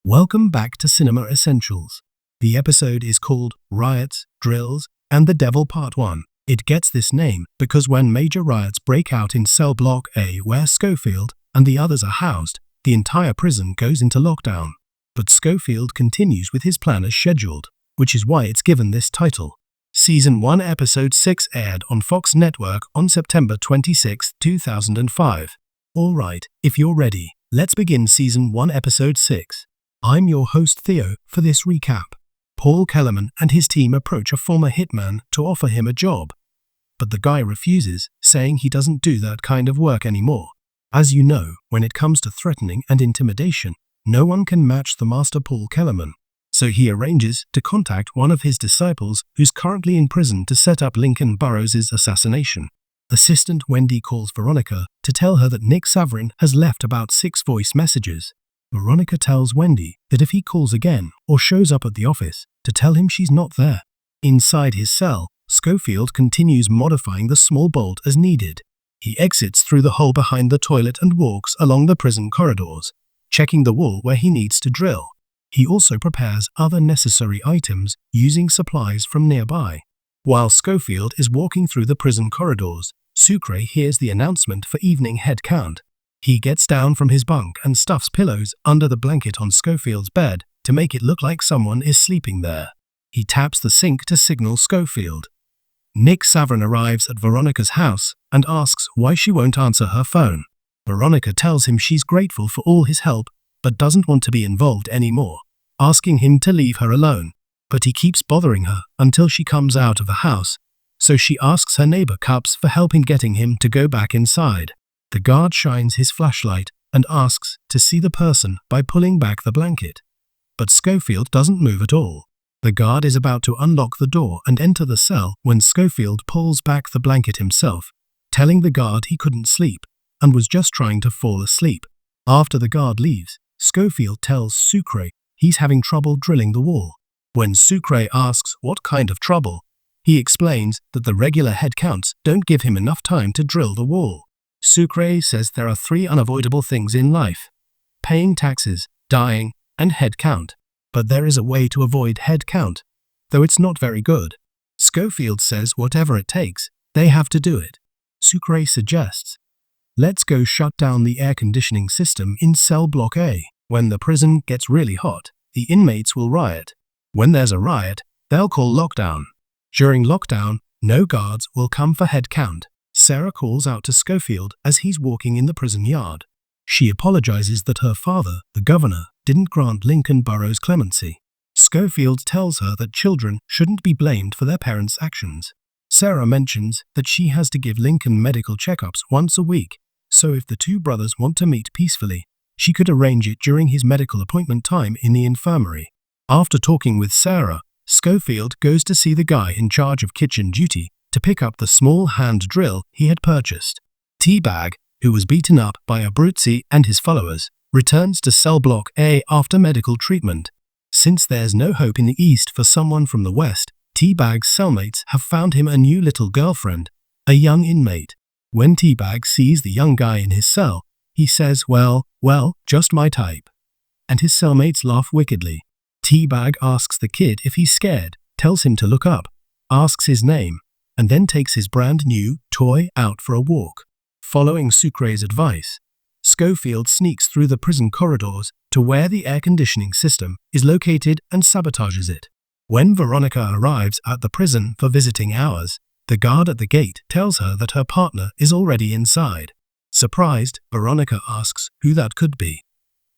Welcome back to Cinema Essentials. The episode is called Riots, Drills, and the Devil Part 1. It gets this name because when major riots break out in cell block A where Scofield and the others are housed, the entire prison goes into lockdown. But Scofield continues with his plan as scheduled, which is why it's given this title. Season 1 Episode 6 aired on Fox Network on September 26, 2005. Alright, if you're ready, let's begin Season 1 Episode 6. I'm your host Theo for this recap. Paul Kellerman and his team approach a former hitman to offer him a job. But the guy refuses, saying he doesn't do that kind of work anymore. As you know, when it comes to threatening and intimidation, no one can match the master Paul Kellerman. So he arranges to contact one of his disciples who's currently in prison to set up Lincoln Burrows' assassination. Assistant Wendy calls Veronica to tell her that Nick Savrinn has left about 6 voice messages. Veronica tells Wendy that if he calls again or shows up at the office, to tell him she's not there. Inside his cell, Scofield continues modifying the small bolt as needed. He exits through the hole behind the toilet and walks along the prison corridors, checking the wall where he needs to drill. He also prepares other necessary items using supplies from nearby. While Scofield is walking through the prison corridors, Sucre hears the announcement for evening head count. He gets down from his bunk and stuffs pillows under the blanket on Scofield's bed to make it look like someone is sleeping there. He taps the sink to signal Scofield. Nick Savrinn arrives at Veronica's house and asks why she won't answer her phone. Veronica tells him she's grateful for all his help, but doesn't want to be involved anymore, asking him to leave her alone. But he keeps bothering her until she comes out of the house, so she asks her neighbor Cups for help in getting him to go back inside. The guard shines his flashlight and asks to see the person by pulling back the blanket. But Scofield doesn't move at all. The guard is about to unlock the door and enter the cell when Scofield pulls back the blanket himself, telling the guard he couldn't sleep and was just trying to fall asleep. After the guard leaves, Scofield tells Sucre he's having trouble drilling the wall. When Sucre asks what kind of trouble, he explains that the regular head counts don't give him enough time to drill the wall. Sucre says there are 3 unavoidable things in life: paying taxes, dying, and head count. But there is a way to avoid head count, though it's not very good. Scofield says whatever it takes, they have to do it. Sucre suggests, let's go shut down the air conditioning system in cell block A. When the prison gets really hot, the inmates will riot. When there's a riot, they'll call lockdown. During lockdown, no guards will come for head count. Sarah calls out to Scofield as he's walking in the prison yard. She apologizes that her father, the governor, didn't grant Lincoln Burrows clemency. Scofield tells her that children shouldn't be blamed for their parents' actions. Sarah mentions that she has to give Lincoln medical checkups once a week, so if the 2 brothers want to meet peacefully, she could arrange it during his medical appointment time in the infirmary. After talking with Sarah, Scofield goes to see the guy in charge of kitchen duty to pick up the small hand drill he had purchased. Teabag, who was beaten up by Abruzzi and his followers, returns to cell block A after medical treatment. Since there's no hope in the East for someone from the West, Teabag's cellmates have found him a new little girlfriend, a young inmate. When Teabag sees the young guy in his cell, he says, well, just my type. And his cellmates laugh wickedly. Teabag asks the kid if he's scared, tells him to look up, asks his name, and then takes his brand new toy out for a walk. Following Sucre's advice, Scofield sneaks through the prison corridors to where the air conditioning system is located and sabotages it. When Veronica arrives at the prison for visiting hours, the guard at the gate tells her that her partner is already inside. Surprised, Veronica asks who that could be.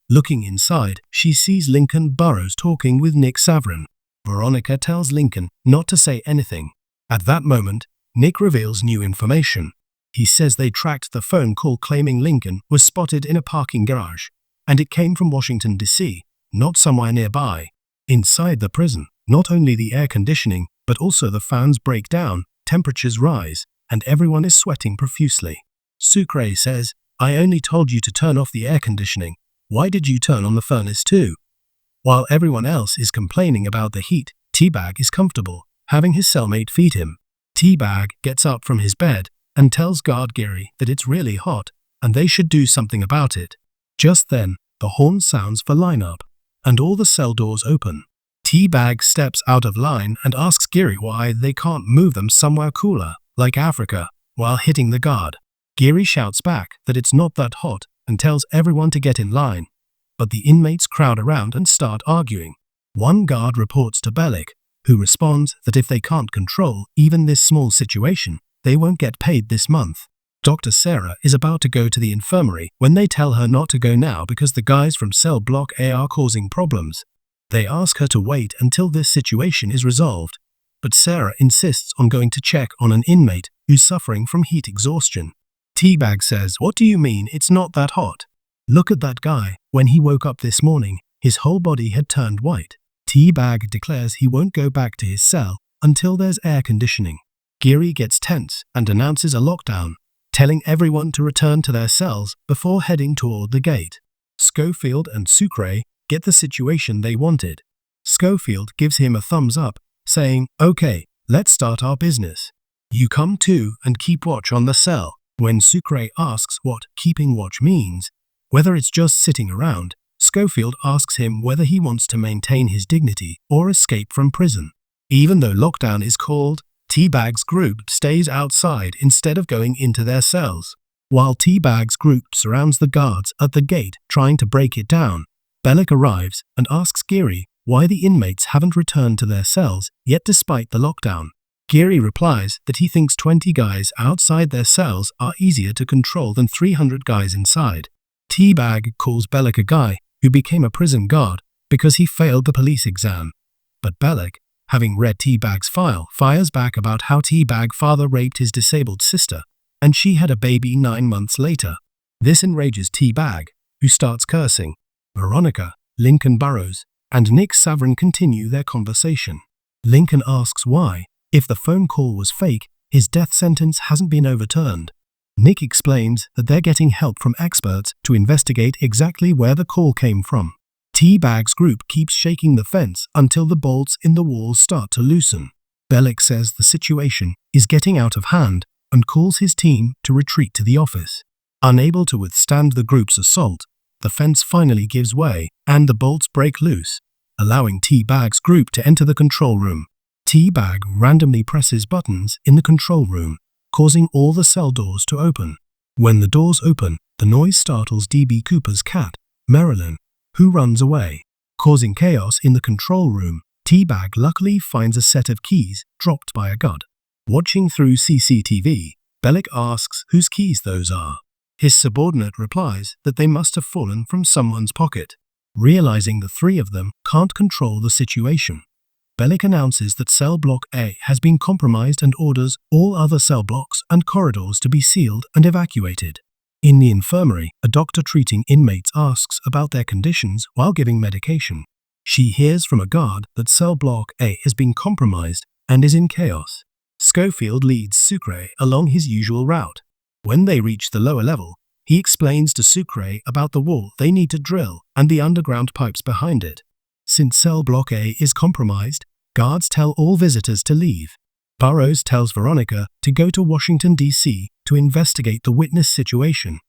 Looking inside, she sees Lincoln Burrows talking with Nick Savrinn. Veronica tells Lincoln not to say anything. At that moment, Nick reveals new information. He says they tracked the phone call claiming Lincoln was spotted in a parking garage, and it came from Washington, D.C., not somewhere nearby. Inside the prison, not only the air conditioning, but also the fans break down, temperatures rise, and everyone is sweating profusely. Sucre says, I only told you to turn off the air conditioning. Why did you turn on the furnace too? While everyone else is complaining about the heat, Teabag is comfortable, having his cellmate feed him. Teabag gets up from his bed and tells guard Geary that it's really hot and they should do something about it. Just then, the horn sounds for lineup. and all the cell doors open. Teabag steps out of line and asks Geary why they can't move them somewhere cooler, like Africa, while hitting the guard. Geary shouts back that it's not that hot and tells everyone to get in line, but the inmates crowd around and start arguing. One guard reports to Bellick, who responds that if they can't control even this small situation, they won't get paid this month. Dr. Sarah is about to go to the infirmary when they tell her not to go now because the guys from cell block A are causing problems. They ask her to wait until this situation is resolved, but Sarah insists on going to check on an inmate who's suffering from heat exhaustion. Teabag says, "What do you mean it's not that hot? Look at that guy. When he woke up this morning, his whole body had turned white." Teabag declares he won't go back to his cell until there's air conditioning. Geary gets tense and announces a lockdown, telling everyone to return to their cells before heading toward the gate. Scofield and Sucre get the situation they wanted. Scofield gives him a thumbs up, saying, "Okay, let's start our business. You come too and keep watch on the cell." When Sucre asks what keeping watch means, whether it's just sitting around, Scofield asks him whether he wants to maintain his dignity or escape from prison. Even though lockdown is called, Teabag's group stays outside instead of going into their cells. While Teabag's group surrounds the guards at the gate trying to break it down, Bellick arrives and asks Geary why the inmates haven't returned to their cells yet despite the lockdown. Geary replies that he thinks 20 guys outside their cells are easier to control than 300 guys inside. Teabag calls Bellick a guy who became a prison guard because he failed the police exam. But Bellick, having read Teabag's file, fires back about how Teabag's father raped his disabled sister, and she had a baby 9 months later. This enrages Teabag, who starts cursing. Veronica, Lincoln Burrows, and Nick Savrinn continue their conversation. Lincoln asks why, if the phone call was fake, his death sentence hasn't been overturned. Nick explains that they're getting help from experts to investigate exactly where the call came from. Teabag's group keeps shaking the fence until the bolts in the walls start to loosen. Bellick says the situation is getting out of hand and calls his team to retreat to the office. Unable to withstand the group's assault, the fence finally gives way and the bolts break loose, allowing Teabag's group to enter the control room. Teabag randomly presses buttons in the control room, causing all the cell doors to open. When the doors open, the noise startles DB Cooper's cat, Marilyn, who runs away. Causing chaos in the control room, Teabag luckily finds a set of keys dropped by a guard. Watching through CCTV, Bellick asks whose keys those are. His subordinate replies that they must have fallen from someone's pocket. Realizing the three of them can't control the situation, Bellick announces that cell block A has been compromised and orders all other cell blocks and corridors to be sealed and evacuated. In the infirmary, a doctor treating inmates asks about their conditions while giving medication. She hears from a guard that cell block A has been compromised and is in chaos. Scofield leads Sucre along his usual route. When they reach the lower level, he explains to Sucre about the wall they need to drill and the underground pipes behind it. Since cell block A is compromised, guards tell all visitors to leave. Burrows tells Veronica to go to Washington, D.C. to investigate the witness situation,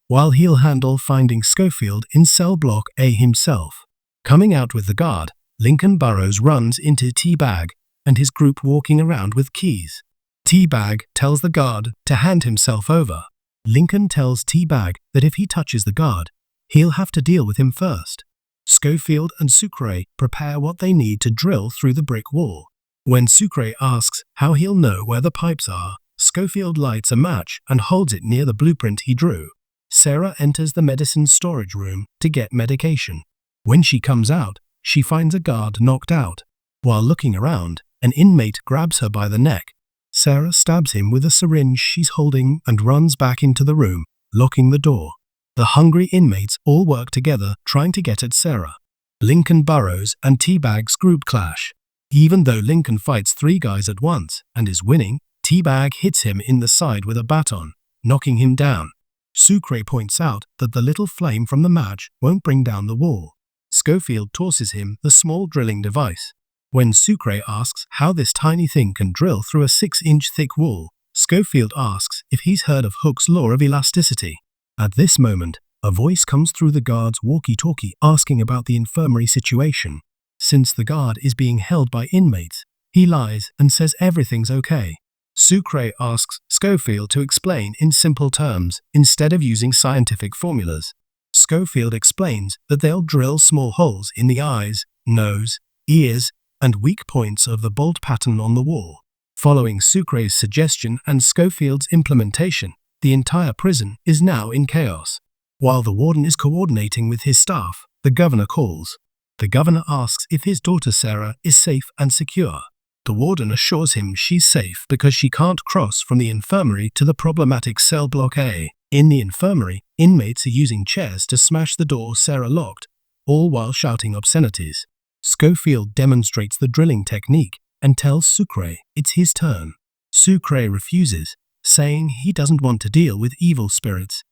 while he'll handle finding Scofield in cell block A himself. Coming out with the guard, Lincoln Burrows runs into Teabag and his group walking around with keys. Teabag tells the guard to hand himself over. Lincoln tells Teabag that if he touches the guard, he'll have to deal with him first. Scofield and Sucre prepare what they need to drill through the brick wall. When Sucre asks how he'll know where the pipes are, Scofield lights a match and holds it near the blueprint he drew. Sarah enters the medicine storage room to get medication. When she comes out, she finds a guard knocked out. While looking around, an inmate grabs her by the neck. Sarah stabs him with a syringe she's holding and runs back into the room, locking the door. The hungry inmates all work together trying to get at Sarah. Lincoln Burrows and Teabag's group clash. Even though Lincoln fights 3 guys at once and is winning, Teabag hits him in the side with a baton, knocking him down. Sucre points out that the little flame from the match won't bring down the wall. Scofield tosses him the small drilling device. When Sucre asks how this tiny thing can drill through a 6-inch thick wall, Scofield asks if he's heard of Hooke's law of elasticity. At this moment, A voice comes through the guard's walkie-talkie asking about the infirmary situation. Since the guard is being held by inmates, he lies and says everything's okay. Sucre asks Scofield to explain in simple terms instead of using scientific formulas. Scofield explains that they'll drill small holes in the eyes, nose, ears, and weak points of the bolt pattern on the wall. Following Sucre's suggestion and Scofield's implementation, the entire prison is now in chaos. While the warden is coordinating with his staff, the governor calls. The governor asks if his daughter Sarah is safe and secure. The warden assures him she's safe because she can't cross from the infirmary to the problematic cell block A. In the infirmary, inmates are using chairs to smash the door Sarah locked, all while shouting obscenities. Scofield demonstrates the drilling technique and tells Sucre it's his turn. Sucre refuses, saying he doesn't want to deal with evil spirits.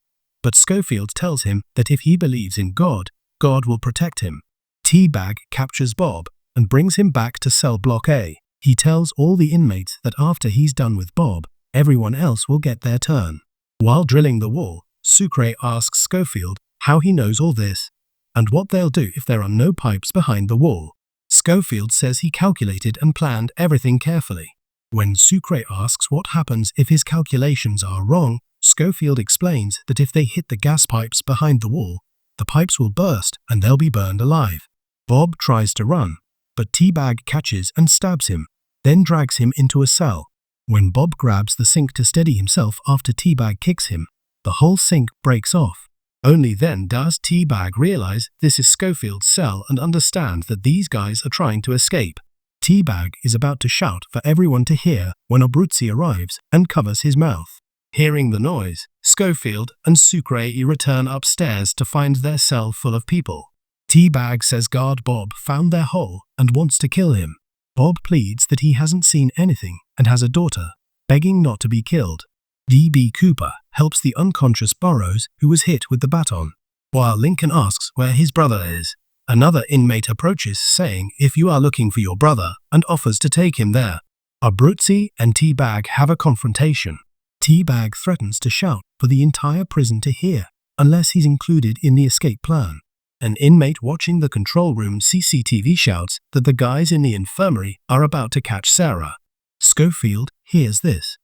But Scofield tells him that if he believes in God, God will protect him. Teabag captures Bob and brings him back to cell block A. He tells all the inmates that after he's done with Bob, everyone else will get their turn. While drilling the wall, Sucre asks Scofield how he knows all this and what they'll do if there are no pipes behind the wall. Scofield says he calculated and planned everything carefully. When Sucre asks what happens if his calculations are wrong, Scofield explains that if they hit the gas pipes behind the wall, the pipes will burst and they'll be burned alive. Bob tries to run, but Teabag catches and stabs him, then drags him into a cell. When Bob grabs the sink to steady himself after Teabag kicks him, the whole sink breaks off. Only then does Teabag realize this is Scofield's cell and understand that these guys are trying to escape. Teabag is about to shout for everyone to hear when Abruzzi arrives and covers his mouth. Hearing the noise, Scofield and Sucre return upstairs to find their cell full of people. Teabag says guard Bob found their hole and wants to kill him. Bob pleads that he hasn't seen anything and has a daughter, begging not to be killed. D.B. Cooper helps the unconscious Burrows, who was hit with the baton. While Lincoln asks where his brother is, another inmate approaches saying if you are looking for your brother and offers to take him there. Abruzzi and Teabag have a confrontation. Teabag threatens to shout for the entire prison to hear unless he's included in the escape plan. An inmate watching the control room CCTV shouts that the guys in the infirmary are about to catch Sarah. Scofield hears this.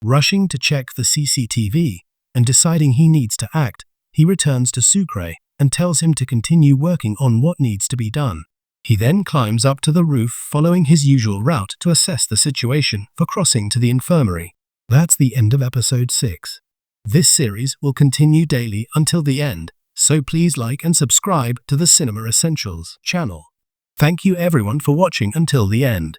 Rushing to check the CCTV and deciding he needs to act, he returns to Sucre and tells him to continue working on what needs to be done. He then climbs up to the roof following his usual route to assess the situation for crossing to the infirmary. That's the end of episode 6. This series will continue daily until the end, so please like and subscribe to the Cinema Essentials channel. Thank you everyone for watching until the end.